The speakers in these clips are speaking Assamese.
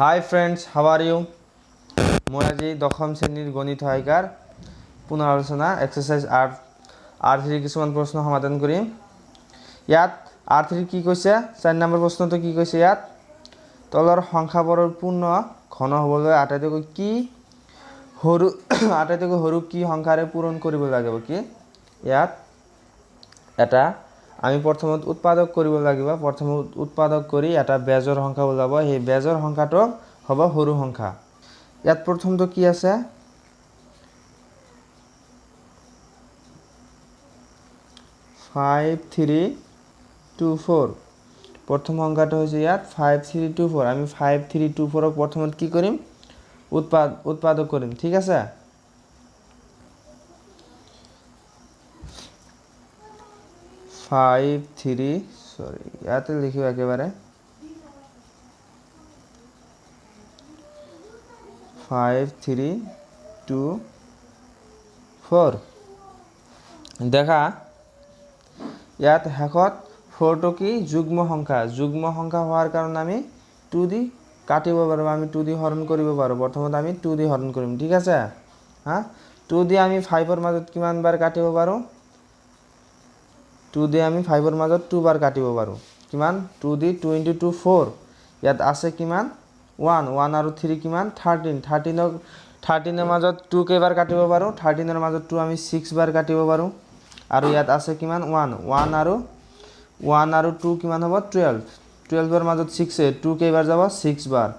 Hi friends, how are you? मैं आज दशम श्रेणीर गणित सहायिकार पुनरालोचना एक्सारसाइज R3 किछुमान प्रश्न समाधान करिम। इयात R3 की কৈছে 4 নম্বৰ प्रश्नটো की কৈছে इयात तলৰ সংখ্যাবোৰৰ পূৰ্ণ ঘন হ'বলৈ আটাইতকৈ কি সৰু আটাইতকৈ সৰু কি সংখ্যাৰে পূৰণ কৰিব লাগিব কি ইয়াত এটা আমি প্ৰথমত উৎপাদক কৰিব লাগিব। প্ৰথমত উৎপাদক কৰি এটা বেজৰ সংখ্যা ওলাব। সেই বেজৰ সংখ্যাটো হ'ব সৰু সংখ্যা। ইয়াত প্ৰথমটো কি আছে 5324 প্ৰথম সংখ্যাটো হৈছে ইয়াত 5324। আমি 5324ক প্ৰথমত কি কৰিম উৎপাদক কৰিম। ঠিক আছে, ইয়াতে লিখিব একেবাৰে 5324 দেখা ইয়াত শেষত 4টো কি যুগ্ম সংখ্যা হোৱাৰ কাৰণে আমি 2 দি কাটিব পাৰোঁ। আমি 2 দি হৰণ কৰিব পাৰোঁ। প্ৰথমত আমি 2 দি হৰণ কৰিম। ঠিক আছে, হ্যাঁ 2 দি আমি 5ৰ মাজত কিমান বাৰ কাটিব পাৰোঁ? 2 দি আমি 5ৰ মাজত 2 বাৰ কাটিব পাৰোঁ। কিমান 2 দি 2 × 2 4। ইয়াত আছে কিমান 1 আৰু 3 কিমান 13ৰ মাজত 2 কেইবাৰ কাটিব পাৰোঁ? 13ৰ মাজত 2 আমি 6 বাৰ কাটিব পাৰোঁ। আৰু ইয়াত আছে কিমান 1 আৰু 2 কিমান হ'ব 12ৰ মাজত 6 2 কেইবাৰ যাব 6 বাৰ।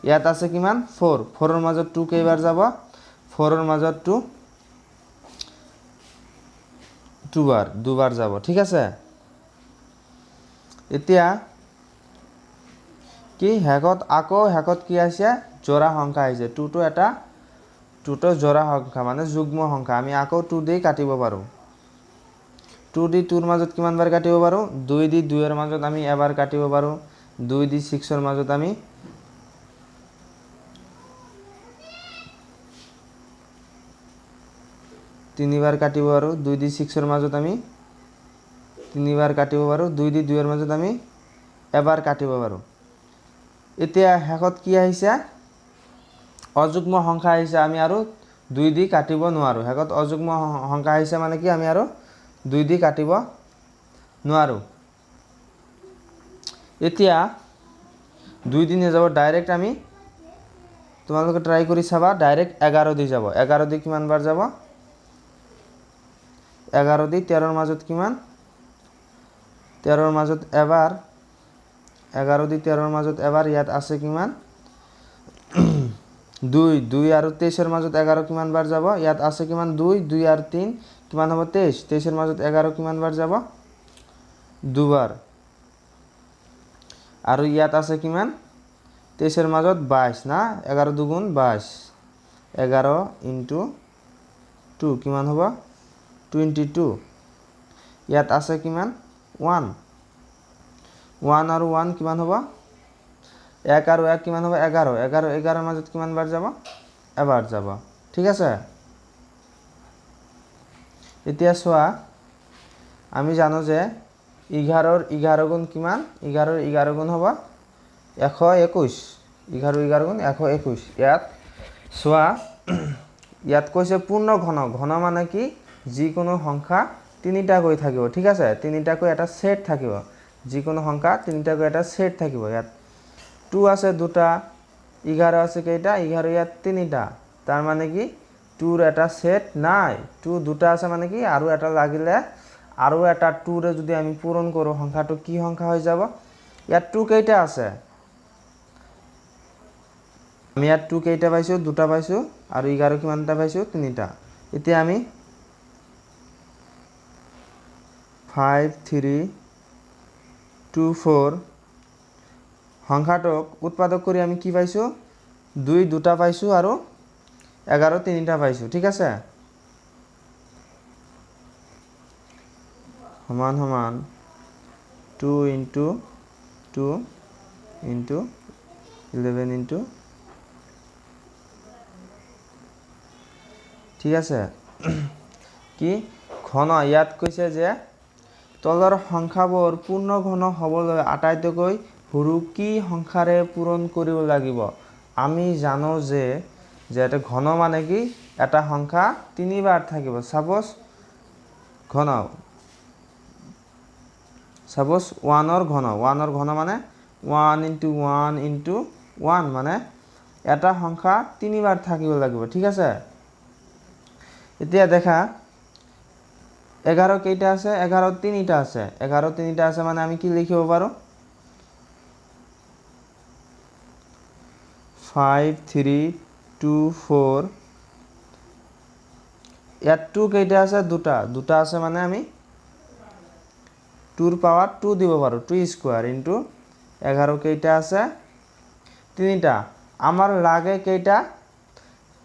ইয়াত আছে কিমান 4ৰ মাজত 2 কেইবাৰ যাব 4ৰ মাজত 2 বাৰ 2 বাৰ যাব। ঠিক আছে, এতিয়া কি শেষত কি আছে জোড়া সংখ্যা আহিছে। 2টো জোড়া সংখ্যা মানে যুগ্ম সংখ্যা। আমি আকৌ 2 দি কাটিব পাৰোঁ। 2 দি 2ৰ মাজত কিমান বাৰ কাটিব পাৰোঁ? 2 দি 2ৰ মাজত আমি এবাৰ কাটিব পাৰোঁ। 2 দি 6ৰ মাজত আমি 3 বাৰ কাটিব পাৰোঁ। 2 দি 6ৰ মাজত আমি 3 বাৰ কাটিব পাৰোঁ। 2 দি 2ৰ মাজত আমি এবাৰ কাটিব পাৰোঁ। এতিয়া শেষত কি আহিছে অযুগ্ম সংখ্যা আহিছে। আমি আৰু 2 দি কাটিব নোৱাৰোঁ। শেষত অযুগ্ম সংখ্যা আহিছে মানে কি আমি আৰু 2 দি কাটিব নোৱাৰোঁ। এতিয়া 2 দি নাযাব, ডাইৰেক্ট আমি তোমালোকে ট্ৰাই কৰি চাবা। ডাইৰেক্ট 11 দি যাব। 11 দি কিমান বাৰ যাব? 11 দি 13ৰ মাজত কিমান 13ৰ মাজত এবাৰ। 11 দি 13ৰ মাজত এবাৰ। ইয়াত আছে কিমান 2 আৰু 23ৰ মাজত 11 কিমান বাৰ যাব? ইয়াত আছে কিমান 2 আৰু 3 কিমান হ'ব 23ৰ মাজত 11 কিমান বাৰ যাব 2 বাৰ। আৰু ইয়াত আছে কিমান 23ৰ মাজত 22 না 11 2 22 11 × 2 কিমান হ'ব 22। ইয়াত আছে কিমান 1 আৰু 1 কিমান হ'ব 1 আৰু 1 কিমান হ'ব 11ৰ মাজত কিমান বাৰ যাব এবাৰ যাব। ঠিক আছে, এতিয়া চোৱা আমি জানো যে 11ৰ 11 গুণ কিমান 11ৰ 11 গুণ হ'ব 121। 11 গুণ 121। ইয়াত চোৱা ইয়াত কৈছে পূৰ্ণ ঘন মানে কি যিকোনো সংখ্যা 3টাকৈ থাকিব। ঠিক আছে, 3টাকৈ এটা সেট থাকিব। যিকোনো সংখ্যা 3টাকৈ এটা সেট থাকিব। ইয়াত 2 আছে 2টা, 11 আছে কেইটা 11 ইয়াত 3টা। তাৰ মানে কি 2ৰ এটা সেট নাই। 2 2টা আছে মানে কি আৰু এটা লাগিলে আৰু এটা 2ৰে যদি আমি পূৰণ কৰোঁ সংখ্যাটো কি সংখ্যা হৈ যাব? ইয়াত 2 কেইটা আছে? আমি ইয়াত 2 কেইটা পাইছোঁ 2টা পাইছোঁ আৰু 11 কিমানটা পাইছোঁ 3টা। এতিয়া আমি 5324 সংখ্যাটোক উৎপাদক কৰি আমি কি পাইছোঁ 2 2টা পাইছোঁ আৰু 11 3টা পাইছোঁ। ঠিক আছে, সমান সমান 2 × 2 × 11 × ঠিক আছে কি ঘন। ইয়াত কৈছে যে তলৰ সংখ্যাবোৰ পূৰ্ণ ঘন হ'বলৈ আটাইতকৈ সৰু কি সংখ্যাৰে পূৰণ কৰিব লাগিব? আমি জানো যে এটা ঘন মানে কি এটা সংখ্যা 3 বার থাকিব সাপোজ ঘন সাপোজ 1 ৰ ঘন মানে 1 * 1 * 1 মানে এটা সংখ্যা 3 বার থাকিব লাগিব ঠিক আছে এতিয়া দেখা 11 কেইটা আছে 11 তিনিটা আছে 11 তিনিটা আছে মানে আমি কি লিখিব পাৰো 5 3 2 4 ইয়াত 2 কেইটা আছে দুটা আছে মানে আমি 2 ৰ পাৱাৰ 2 দিব পাৰো 2 স্কয়াৰ ইনটু 11 কেইটা আছে তিনিটা আমাৰ লাগে কেইটা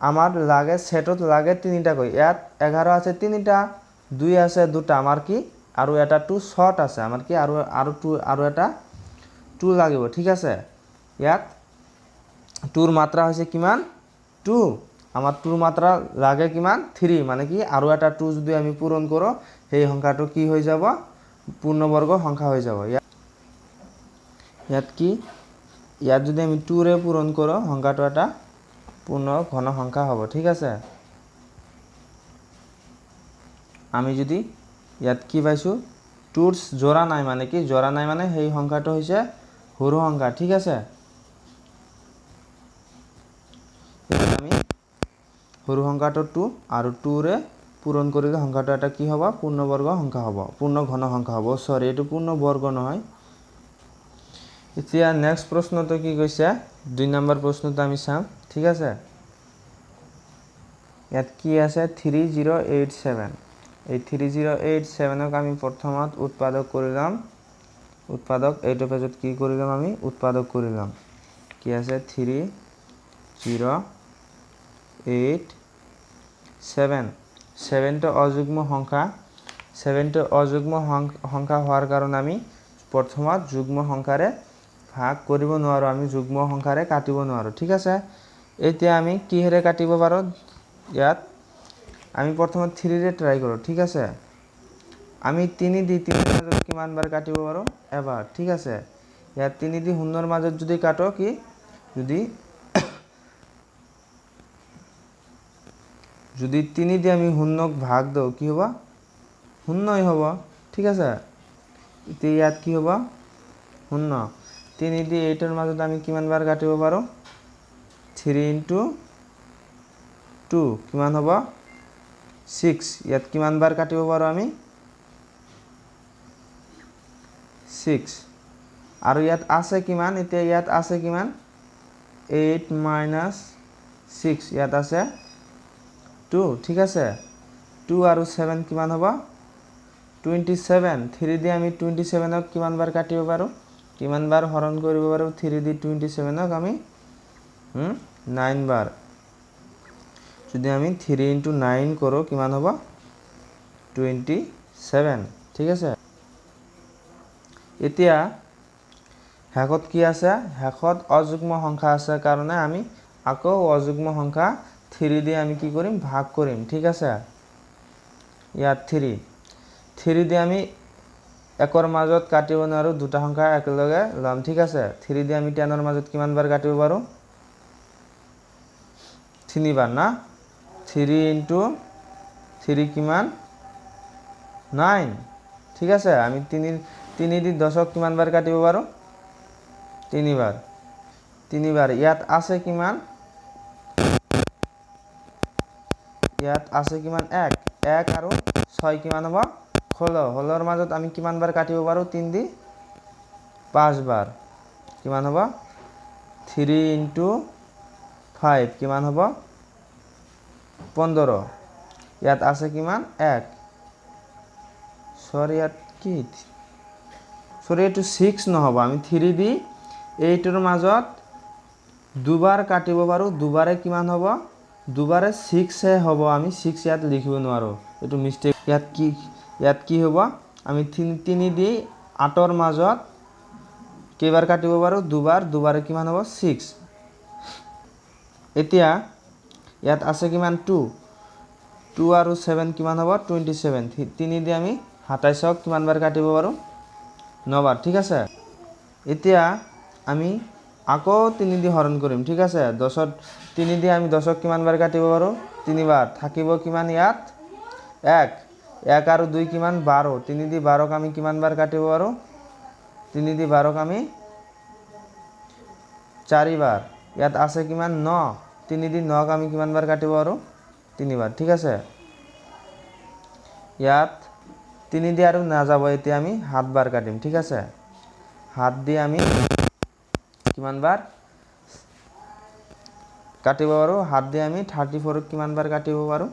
আমার লাগে সেটত লাগে তিনিটা কই ইয়াত 11 আছে তিনিটা 2 আছে দুটা আমার কি আৰু এটা 2 শৰ্ট আছে আমাৰ কি আৰু 2 আৰু এটা 2 লাগিব ঠিক আছে ইয়াত 2 ৰ মাত্ৰা হৈছে কিমান 2 আমাৰ 2 ৰ মাত্ৰা লাগে কিমান 3 মানে কি আৰু এটা 2 যদি আমি পূৰণ কৰো সেই সংখ্যাটো কি হৈ যাব পূৰ্ণবৰ্গ সংখ্যা হৈ যাব ইয়াত কি ইয়াত যদি আমি 2 ৰে পূৰণ কৰো সংখ্যাটো এটা পূর্ণ ঘন সংখ্যা হব ঠিক আছে আমি যদি ইয়াত কি পাইছো 2 ৰ জোড়া নাই মানে কি জোড়া নাই মানে সেই সংখ্যাটো হৈছে সৰু সংখ্যা ঠিক আছে আমি সৰু সংখ্যাটো 2 আৰু 2 ৰে পূৰণ কৰিলে সংখ্যাটো এটা কি হ'ব পূৰ্ণবৰ্গ সংখ্যা হ'ব পূৰ্ণ ঘন সংখ্যা হ'ব সৰি এটো পূৰ্ণ বৰ্গ নহয় এতিয়া নেক্সট প্ৰশ্নটো কি কৈছে 2 নম্বৰ প্ৰশ্নটো আমি চাম ঠিক আছে ইয়াত কি আছে 3087 এই 3087 ক আমি প্ৰথমত উৎপাদক কৰিলাম উৎপাদক এইটো পেজত কি কৰিলাম আমি উৎপাদক কৰিলাম কি আছে 3087 7 টো অযুগ্ম সংখ্যা 7 টো অযুগ্ম সংখ্যা হোৱাৰ কাৰণে আমি প্ৰথমত যুগ্ম সংখ্যাৰে ভাগ কৰিব নোৱাৰো আমি যুগ্ম সংখ্যাৰে কাটিব নোৱাৰো ঠিক আছে এতিয়া আমি কিহেৰে কাটিব পাৰো ইয়াত আমি প্ৰথমত 3 ৰে ট্ৰাই কৰো ঠিক আছে আমি 3 দি 3 ৰ মাজত কিমান বাৰ কাটিব পাৰো এবাৰ ঠিক আছে ইয়াত 3 দি 0 ৰ মাজত যদি কাটো কি যদি 3 দি আমি 0 ক ভাগ দাও কি হ'ব 0ই হ'ব ঠিক আছে এতিয়া ইয়াত কি হ'ব 0 3 দি 8 ৰ মাজত আমি কিমান বাৰ কাটিব পাৰো 3 * 2 কিমান হ'ব 6 ইয়াত কিমান বাৰ কাটিব পাৰো আমি 6 আৰু ইয়াত আছে কিমান এতিয়া ইয়াত আছে কিমান 8 - 6 ইয়াত আছে 2 ঠিক আছে 2 আৰু 7 কিমান হ'ব 27 3 দি আমি 27 ক কিমান বাৰ কাটিব পাৰো কিমান বাৰ হৰণ কৰিব পাৰো 3 দি 27 ক আমি 9 বাৰ যদি আমি 3 * 9 কৰো কিমান হ'ব 27 ঠিক আছে এতিয়া হেকত কি আছে হেকত অযুগ্ম সংখ্যা আছে কাৰণে আমি আকৌ অযুগ্ম সংখ্যা 3 দি আমি কি কৰিম ভাগ কৰিম ঠিক আছে ইয়াত 3 দি আমি একৰ মাজত কাটিব নোৱাৰো দুটা সংখ্যা একেলগে লম ঠিক আছে 3 দি আমি 10 ৰ মাজত কিমান বাৰ কাটিব পাৰো 3 বাৰ না 3 * 3 কিমান 9 ঠিক আছে আমি 3 দি 10 ক কিমান বাৰ কাটিব পাৰো 3 বাৰ ইয়াত আছে কিমান ইয়াত আছে কিমান 1 আৰু 6 কিমান হ'ব 16 ৰ মাজত আমি কিমান বাৰ কাটিব পাৰো 3 দি 5 বাৰ কিমান হ'ব 3 * 5 কিমান হ'ব 15 ইয়াত আছে কিমান 1 সরি ইয়াত কি সরি এটো 6 নহব আমি 3 দি 8 ৰ মাজত দুবাৰ কাটিব পাৰো দুবাৰে কিমান হ'ব দুবাৰে 6 হে হ'ব আমি 6 ইয়াত লিখিব নোৱাৰো এটো মিস্টেক ইয়াত কি হ'ব আমি 3 দি 8 ৰ মাজত কেইবাৰ কাটিব পাৰো দুবাৰে কিমান হ'ব 6 এতিয়া ইয়াত আছে কিমান 2 আৰু 7 কিমান হ'ব 27 3 দি আমি 27 ক কিমান বাৰ কাটিব পাৰো 9 বাৰ ঠিক আছে এতিয়া আমি আকৌ 3 দি হৰণ কৰিম ঠিক আছে 10ত 3 দি আমি 10ক কিমান বাৰ কাটিব পাৰো 3 বাৰ থাকিব কিমান ইয়াত 1 1 আৰু 2 কিমান 12 3 দি 12ক আমি কিমান বাৰ কাটিব পাৰো 3 দি 12ক আমি 4 বাৰ ইয়াত আছে কিমান 9 3 দি 9ক আমি কিমান বাৰ কাটিব পাৰো 3 বাৰ ঠিক আছে ইয়াত 3 দি আৰু না যাব এতিয়া আমি 7 বাৰ কাটিম ঠিক আছে 7 দি আমি কিমান বাৰ কাটিব পাৰো 7 দি আমি 34ক কিমান বাৰ কাটিব পাৰো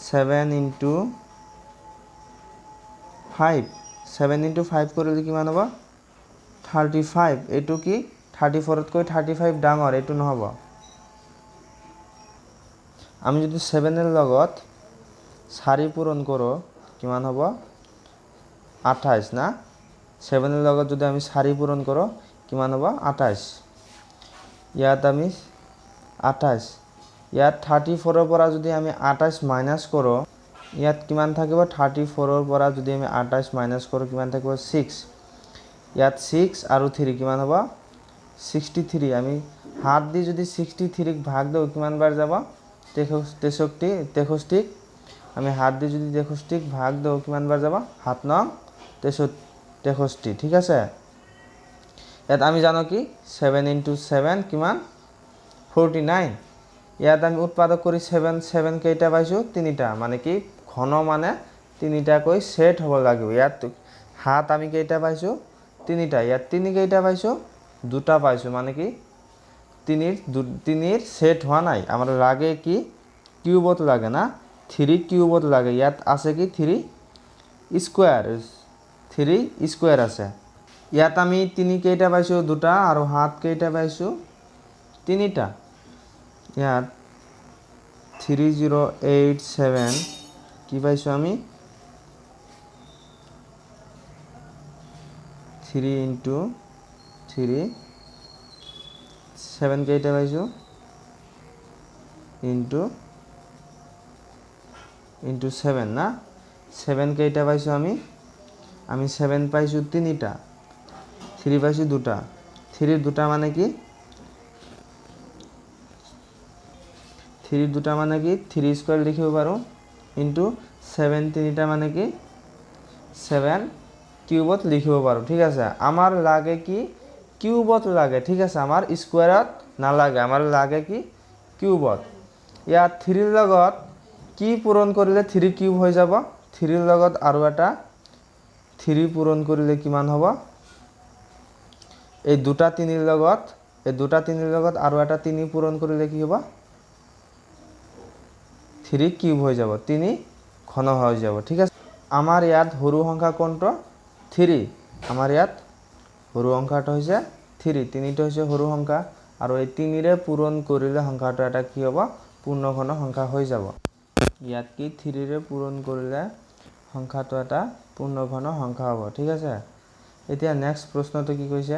7 into 5 7 into 5 কৰিলে কিমান হ'ব 35 এটো কি 34তকৈ 35 ডাঙৰ এটো নহব আমি যদি 7 এর লগত 4 পূরণ করো কিমান হ'ব 28 না 7 এর লগত যদি আমি 4 পূরণ করো কিমান হ'ব 28 ইয়াত আমি 28 ইয়াত 34 এর পৰা যদি আমি 28 মাইনাস কৰো ইয়াত কিমান থাকিব 34 এৰ পৰা যদি আমি 28 মাইনাস কৰো কিমান থাকিব 6 ইয়াত 6 আৰু 3 কিমান হ'ব 63 আমি হাত দি যদি 63 ক ভাগ দাও কিমান বাৰ যাব 63 আমি হাত দি যদি 63 ক ভাগ দাও কিমান বাৰ যাব 7 9 63 ঠিক আছে ইয়াত আমি জানো কি 7 into 7 কিমান 49 ইয়াত আমি উৎপাদক কৰি 7 7 কেইটা পাইছো তিনিটা মানে কি ঘন মানে তিনিটা কৈ সেট হ'ব লাগিব ইয়াত হাত আমি কেইটা পাইছো তিনিটা ইয়াত 3 কেইটা পাইছো দুটা পাইছো মানে কি তিনিৰ সেট হোৱা নাই আমাৰ লাগে কি কিউবত লাগে না 3 কিউবত লাগে ইয়াত আছে কি 3 স্কয়ার আছে ইয়াত আমি 3 কেইটা পাইছো দুটা আৰু হাত কেইটা পাইছো তিনিটা ইয়াত 3087 কি পাইছো আমি 3 into 3 7 কেইটা পাইছো into 7 না 7 কেইটা পাইছো আমি 7 পাইছো তিনিটা 3 পাইছো দুটা 3 দুটা মানে কি 3 দুটা মানে কি 3 স্কয়ার লিখিব পাৰো into 7 তিনিটা মানে কি 7 কিউবত লিখিব পাৰো ঠিক আছে আমাৰ লাগে কি কিউবত লাগে ঠিক আছে আমাৰ স্কয়াৰত না লাগে আমাৰ লাগে কি কিউবত ইয়াত 3 ৰ লগত কি পূৰণ কৰিলে 3 কিউব হৈ যাব 3 ৰ লগত আৰু এটা 3 পূৰণ কৰিলে কিমান হ'ব এই দুটা 3 ৰ লগত আৰু এটা 3 পূৰণ কৰিলে কি হ'ব 3 কিউব হৈ যাব 3 ঘন হৈ যাব ঠিক আছে আমাৰ ইয়াত সৰু সংখ্যা কোনটো 3 আমাৰ ইয়াত সৰু সংখ্যাটো হৈছে 3 তিনিটো হৈছে সৰু সংখ্যা আৰু এই 3 ৰে পূৰণ কৰিলে সংখ্যাটো এটা কি হ'ব পূৰ্ণঘন সংখ্যা হৈ যাব ইয়াত কি 3 ৰে পূৰণ কৰিলে সংখ্যাটো এটা পূৰ্ণঘন সংখ্যা হ'ব ঠিক আছে এতিয়া নেক্সট প্ৰশ্নটো কি কৈছে